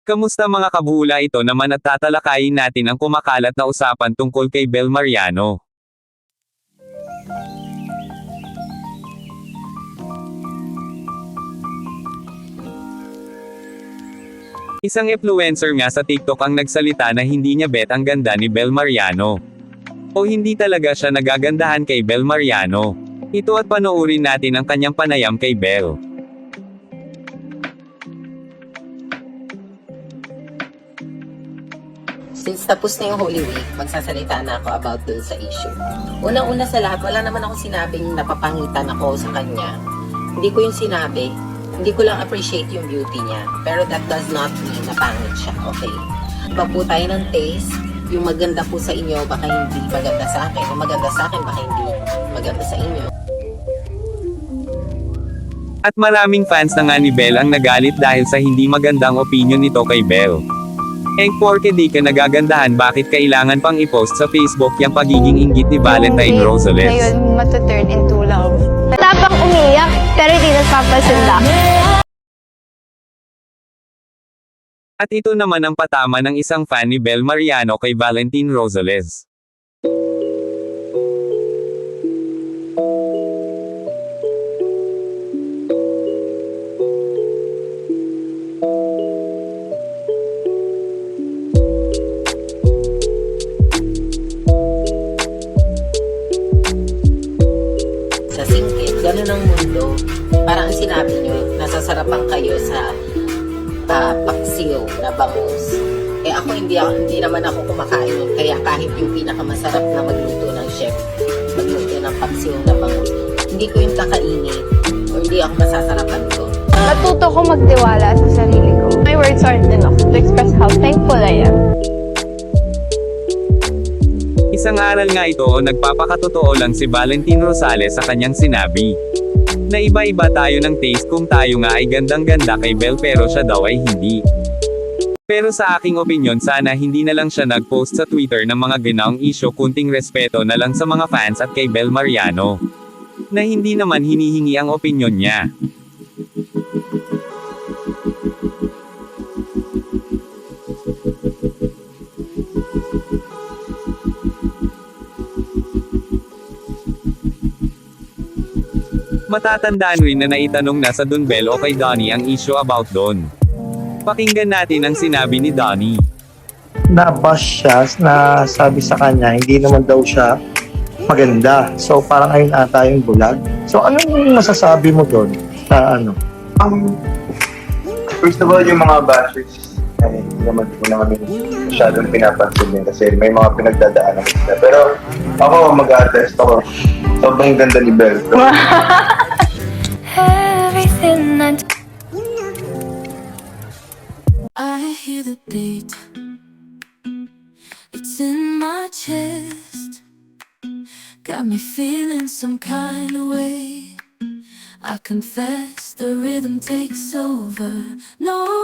Kamusta mga kabula, ito naman at tatalakayin natin ang kumakalat na usapan tungkol kay Bel Mariano. Isang influencer nga sa TikTok ang nagsalita na hindi niya bet ang ganda ni Bel Mariano. O hindi talaga siya nagagandahan kay Bel Mariano. Ito at panoorin natin ang kanyang panayam kay Bel. Since tapos na yung Holy Week, magsasalita na ako about dun sa issue. Unang-una sa lahat, wala naman akong sinabing napapangitan ako sa kanya. Hindi ko yung sinabi. Hindi ko lang appreciate yung beauty niya. Pero that does not mean na pangit siya, okay? Iba po tayo ng taste. Yung maganda po sa inyo, baka hindi maganda sa akin. Yung maganda sa akin, baka hindi maganda sa inyo. At maraming fans na nga ni Bel ang nagalit dahil sa hindi magandang opinion nito kay Bel. Porke di ka nagagandahan, bakit kailangan pang i-post sa Facebook yung pagiging inggit ni Valentine Rosales? Ngayon matuturn into love. Tapang umiyak, pero di nagpapasunla. At ito naman ang patama ng isang fan ni Bel Mariano kay Valentine Rosales. Sa singkit, ganun ang mundo. Parang sinabi nyo, nasasarapan kayo sa paksiw na bangus. Ako hindi naman ako kumakain nun. Kaya kahit yung pinakamasarap na magluto ng chef, magluto ng paksiw na bangus, hindi ko yung kakainin o hindi ako masasarapan ko. Natuto ko magtiwala sa sarili ko. My words aren't enough to express how thankful I am. Isang aral nga ito o nagpapakatotoo lang si Valentine Rosales sa kanyang sinabi. Na iba-iba tayo ng taste, kung tayo nga ay gandang-ganda kay Bel pero siya daw ay hindi. Pero sa aking opinyon, sana hindi na lang siya nag-post sa Twitter ng mga ginaong issue, kunting respeto na lang sa mga fans at kay Bel Mariano. Na hindi naman hinihingi ang opinyon niya. Matatandaan rin na naitanong na sa Don Bel o kay Donnie ang issue about Don. Pakinggan natin ang sinabi ni Donnie. Na-bash siya na sabi sa kanya hindi naman daw siya maganda. So parang ayun ata yung bulag. So anong masasabi mo doon sa ano? First of all, yung mga bashers, ay, hindi naman ko naman masyadong pinapansin din kasi may mga pinagdadaanan sila. Pero ako, mag-a-attest ako. Sobrang ganda ni Bel. I hear the beat. It's in my chest. Got me feeling some kind of way. I confess the rhythm takes over. No